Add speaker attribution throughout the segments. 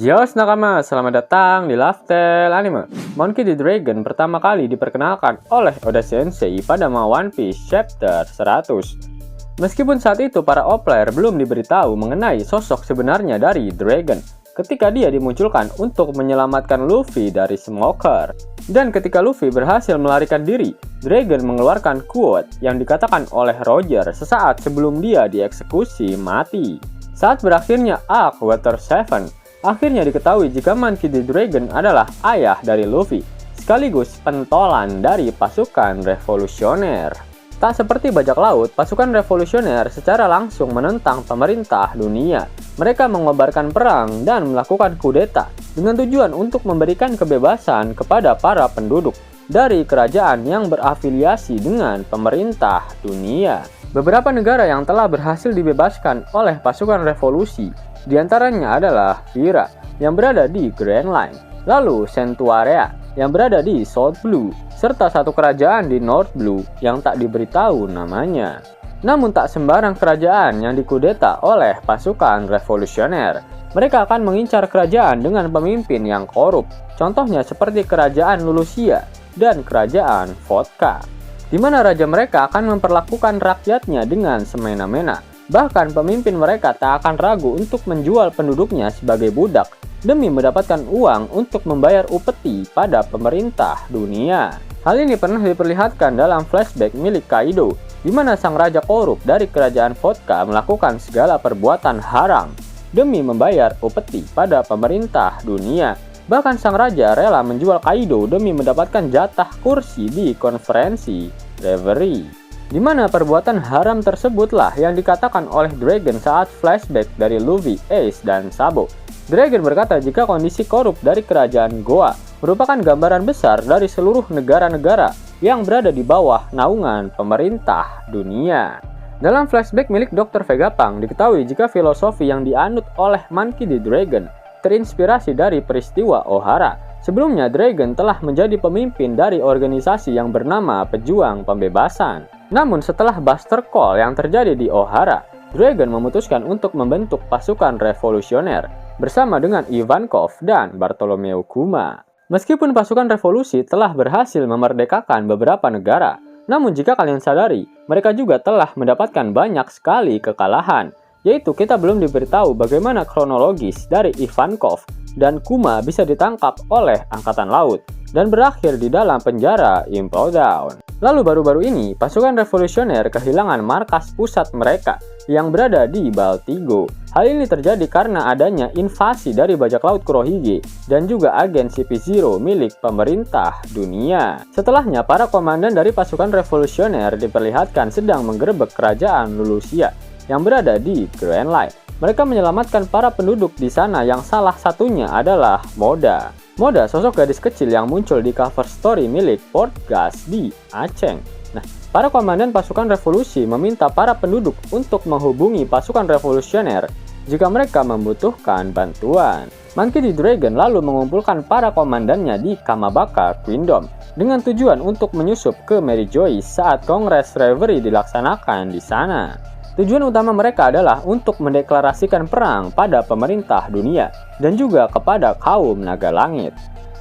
Speaker 1: Yo nakama, selamat datang di Lifestyle Anime. Monkey D. Dragon pertama kali diperkenalkan oleh Oda Sensei pada manga One Piece Chapter 100. Meskipun saat itu para O-player belum diberitahu mengenai sosok sebenarnya dari Dragon, ketika dia dimunculkan untuk menyelamatkan Luffy dari Smoker. Dan ketika Luffy berhasil melarikan diri, Dragon mengeluarkan quote yang dikatakan oleh Roger sesaat sebelum dia dieksekusi mati. Saat berakhirnya arc Water 7, akhirnya diketahui jika Monkey D. Dragon adalah ayah dari Luffy, sekaligus pentolan dari pasukan revolusioner. Tak seperti bajak laut, pasukan revolusioner secara langsung menentang pemerintah dunia. Mereka mengobarkan perang dan melakukan kudeta dengan tujuan untuk memberikan kebebasan kepada para penduduk dari kerajaan yang berafiliasi dengan pemerintah dunia. Beberapa negara yang telah berhasil dibebaskan oleh pasukan revolusi diantaranya adalah Vira yang berada di Grand Line, lalu Centaurea yang berada di South Blue, serta satu kerajaan di North Blue yang tak diberitahu namanya. Namun tak sembarang kerajaan yang dikudeta oleh pasukan revolusioner. Mereka akan mengincar kerajaan dengan pemimpin yang korup, contohnya seperti kerajaan Lulusia dan kerajaan Vodka, di mana raja mereka akan memperlakukan rakyatnya dengan semena-mena. Bahkan pemimpin mereka tak akan ragu untuk menjual penduduknya sebagai budak demi mendapatkan uang untuk membayar upeti pada pemerintah dunia. Hal ini pernah diperlihatkan dalam flashback milik Kaido, di mana sang raja korup dari kerajaan Vodka melakukan segala perbuatan haram demi membayar upeti pada pemerintah dunia. Bahkan sang raja rela menjual Kaido demi mendapatkan jatah kursi di konferensi Reverie, di mana perbuatan haram tersebutlah yang dikatakan oleh Dragon saat flashback dari Luffy, Ace, dan Sabo. Dragon berkata jika kondisi korup dari kerajaan Goa merupakan gambaran besar dari seluruh negara-negara yang berada di bawah naungan pemerintah dunia. Dalam flashback milik Dr. Vegapunk diketahui jika filosofi yang dianut oleh Monkey D. Dragon terinspirasi dari peristiwa Ohara. Sebelumnya Dragon telah menjadi pemimpin dari organisasi yang bernama Pejuang Pembebasan. Namun setelah Buster Call yang terjadi di Ohara, Dragon memutuskan untuk membentuk pasukan revolusioner bersama dengan Ivankov dan Bartolomeo Kuma. Meskipun pasukan revolusi telah berhasil memerdekakan beberapa negara, namun jika kalian sadari, mereka juga telah mendapatkan banyak sekali kekalahan, yaitu kita belum diberitahu bagaimana kronologis dari Ivankov dan Kuma bisa ditangkap oleh Angkatan Laut dan berakhir di dalam penjara Impel Down. Lalu baru-baru ini, pasukan revolusioner kehilangan markas pusat mereka yang berada di Baltigo. Hal ini terjadi karena adanya invasi dari bajak laut Kurohige dan juga agen CP0 milik pemerintah dunia. Setelahnya, para komandan dari pasukan revolusioner diperlihatkan sedang menggerebek kerajaan Lulusia yang berada di Grand Line. Mereka menyelamatkan para penduduk di sana yang salah satunya adalah Moda. Moda, sosok gadis kecil yang muncul di cover story milik Portgas di Aceh. Nah, para komandan pasukan revolusi meminta para penduduk untuk menghubungi pasukan revolusioner jika mereka membutuhkan bantuan. Monkey D. Dragon lalu mengumpulkan para komandannya di Kamabaka Kingdom dengan tujuan untuk menyusup ke Mary Joyce saat Kongres Reverie dilaksanakan di sana. Tujuan utama mereka adalah untuk mendeklarasikan perang pada pemerintah dunia dan juga kepada kaum naga langit.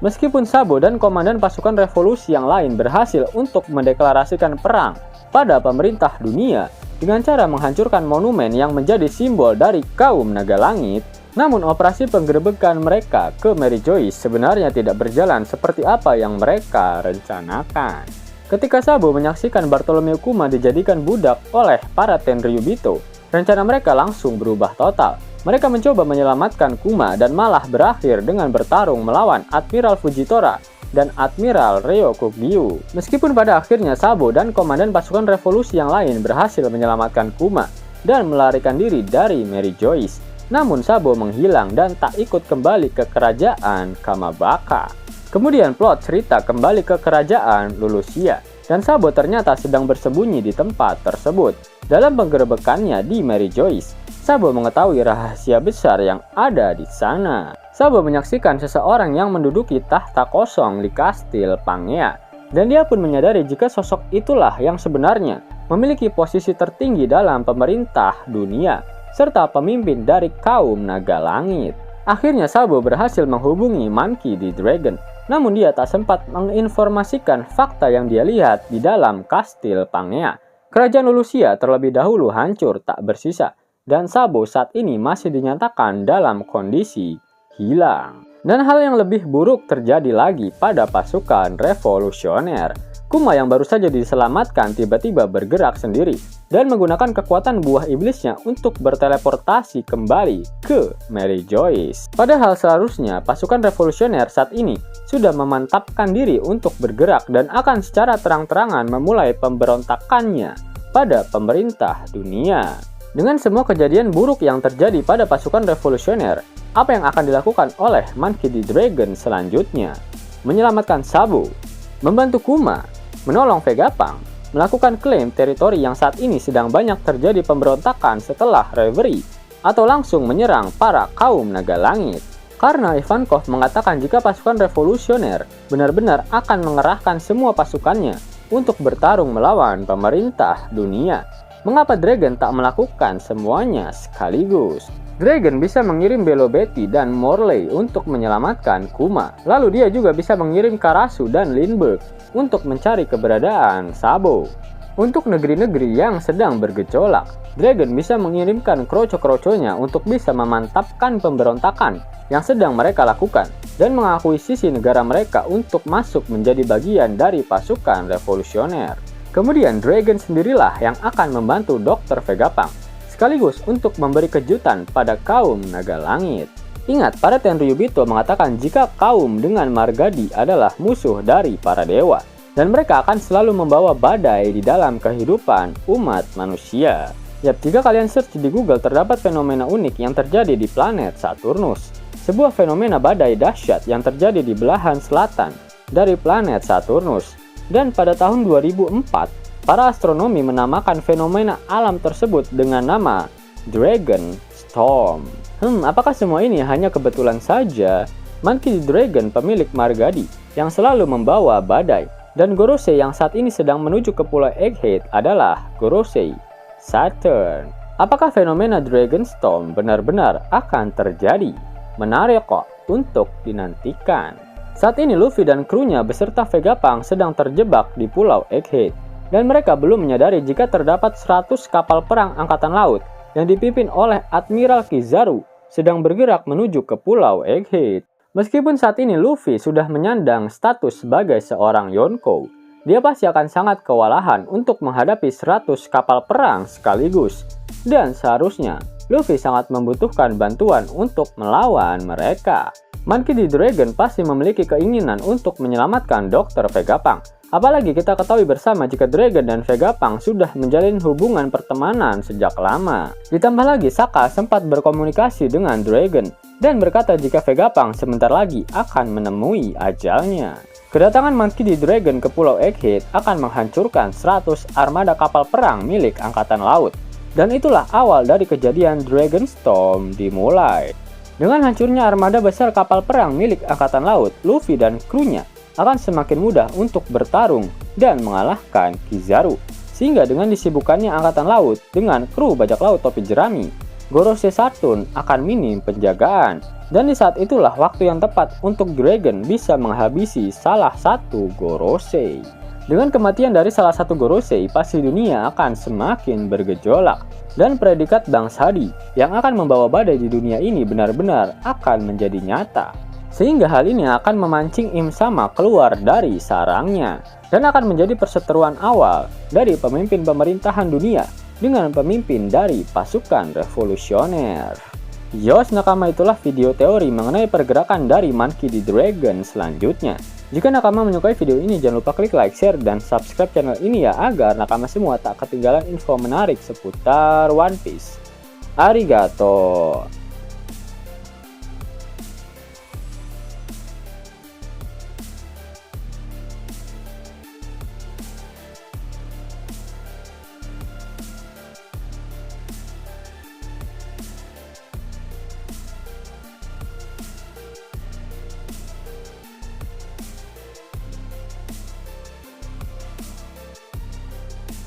Speaker 1: Meskipun Sabo dan komandan pasukan revolusi yang lain berhasil untuk mendeklarasikan perang pada pemerintah dunia dengan cara menghancurkan monumen yang menjadi simbol dari kaum naga langit, namun operasi penggerebekan mereka ke Mary Joyce sebenarnya tidak berjalan seperti apa yang mereka rencanakan. Ketika Sabo menyaksikan Bartolomeo Kuma dijadikan budak oleh para Tenryubito, rencana mereka langsung berubah total. Mereka mencoba menyelamatkan Kuma dan malah berakhir dengan bertarung melawan Admiral Fujitora dan Admiral Ryokugyu. Meskipun pada akhirnya Sabo dan komandan pasukan revolusi yang lain berhasil menyelamatkan Kuma dan melarikan diri dari Mary Joyce, namun Sabo menghilang dan tak ikut kembali ke kerajaan Kamabaka. Kemudian plot cerita kembali ke kerajaan Lulusia, dan Sabo ternyata sedang bersembunyi di tempat tersebut. Dalam penggerebekannya di Mary Joyce, Sabo mengetahui rahasia besar yang ada di sana. Sabo menyaksikan seseorang yang menduduki tahta kosong di kastil Pangea, dan dia pun menyadari jika sosok itulah yang sebenarnya memiliki posisi tertinggi dalam pemerintah dunia, serta pemimpin dari kaum naga langit. Akhirnya Sabo berhasil menghubungi Monkey D. Dragon, namun dia tak sempat menginformasikan fakta yang dia lihat di dalam kastil Pangea. Kerajaan Lulusia terlebih dahulu hancur tak bersisa, dan Sabo saat ini masih dinyatakan dalam kondisi hilang. Dan hal yang lebih buruk terjadi lagi pada pasukan revolusioner. Kuma yang baru saja diselamatkan tiba-tiba bergerak sendiri dan menggunakan kekuatan buah iblisnya untuk berteleportasi kembali ke Mary Joyce. Padahal seharusnya pasukan revolusioner saat ini sudah memantapkan diri untuk bergerak dan akan secara terang-terangan memulai pemberontakannya pada pemerintah dunia. Dengan semua kejadian buruk yang terjadi pada pasukan revolusioner, apa yang akan dilakukan oleh Monkey D. Dragon selanjutnya? Menyelamatkan Sabo, membantu Kuma, menolong Vegapunk, melakukan klaim teritori yang saat ini sedang banyak terjadi pemberontakan setelah Reverie, atau langsung menyerang para kaum naga langit. Karena Ivankov mengatakan jika pasukan revolusioner benar-benar akan mengerahkan semua pasukannya untuk bertarung melawan pemerintah dunia. Mengapa Dragon tak melakukan semuanya sekaligus? Dragon bisa mengirim Belo Betty dan Morley untuk menyelamatkan Kuma. Lalu dia juga bisa mengirim Karasu dan Lindbergh untuk mencari keberadaan Sabo. Untuk negeri-negeri yang sedang bergejolak, Dragon bisa mengirimkan kroco-kroconya untuk bisa memantapkan pemberontakan yang sedang mereka lakukan dan mengakui sisi negara mereka untuk masuk menjadi bagian dari pasukan revolusioner. Kemudian Dragon sendirilah yang akan membantu Dr. Vegapunk, sekaligus untuk memberi kejutan pada kaum naga langit. Ingat, para Tenryubito mengatakan jika kaum dengan Margadi adalah musuh dari para dewa, dan mereka akan selalu membawa badai di dalam kehidupan umat manusia. Yap, jika kalian search di Google terdapat fenomena unik yang terjadi di planet Saturnus, sebuah fenomena badai dahsyat yang terjadi di belahan selatan dari planet Saturnus. Dan pada tahun 2004, para astronomi menamakan fenomena alam tersebut dengan nama Dragon Storm. Apakah semua ini hanya kebetulan saja? Monkey D. Dragon, pemilik Margadi, yang selalu membawa badai, dan Gorosei yang saat ini sedang menuju ke Pulau Egghead adalah Gorosei Saturn. Apakah fenomena Dragon Storm benar-benar akan terjadi? Menarik kok untuk dinantikan. Saat ini Luffy dan krunya beserta Vegapunk sedang terjebak di Pulau Egghead, dan mereka belum menyadari jika terdapat 100 kapal perang angkatan laut yang dipimpin oleh Admiral Kizaru sedang bergerak menuju ke Pulau Egghead. Meskipun saat ini Luffy sudah menyandang status sebagai seorang Yonkou, dia pasti akan sangat kewalahan untuk menghadapi 100 kapal perang sekaligus, dan seharusnya Luffy sangat membutuhkan bantuan untuk melawan mereka. Monkey D. Dragon pasti memiliki keinginan untuk menyelamatkan Dr. Vegapunk. Apalagi kita ketahui bersama jika Dragon dan Vegapunk sudah menjalin hubungan pertemanan sejak lama. Ditambah lagi Sokka sempat berkomunikasi dengan Dragon dan berkata jika Vegapunk sebentar lagi akan menemui ajalnya. Kedatangan Monkey D. Dragon ke Pulau Egghead akan menghancurkan 100 armada kapal perang milik Angkatan Laut. Dan itulah awal dari kejadian Dragon Storm dimulai. Dengan hancurnya armada besar kapal perang milik Angkatan Laut, Luffy dan krunya akan semakin mudah untuk bertarung dan mengalahkan Kizaru. Sehingga dengan disibukannya Angkatan Laut dengan kru bajak laut topi jerami, Gorosei Saturn akan minim penjagaan. Dan di saat itulah waktu yang tepat untuk Dragon bisa menghabisi salah satu Gorosei. Dengan kematian dari salah satu Gorosei, pasti dunia akan semakin bergejolak. Dan predikat Bang Sadi yang akan membawa badai di dunia ini benar-benar akan menjadi nyata. Sehingga hal ini akan memancing Im Sama keluar dari sarangnya. Dan akan menjadi perseteruan awal dari pemimpin pemerintahan dunia dengan pemimpin dari pasukan revolusioner. Yos nakama, itulah video teori mengenai pergerakan dari Monkey D. Dragon selanjutnya. Jika nakama menyukai video ini, jangan lupa klik like, share, dan subscribe channel ini ya, agar nakama semua tak ketinggalan info menarik seputar One Piece. Arigato!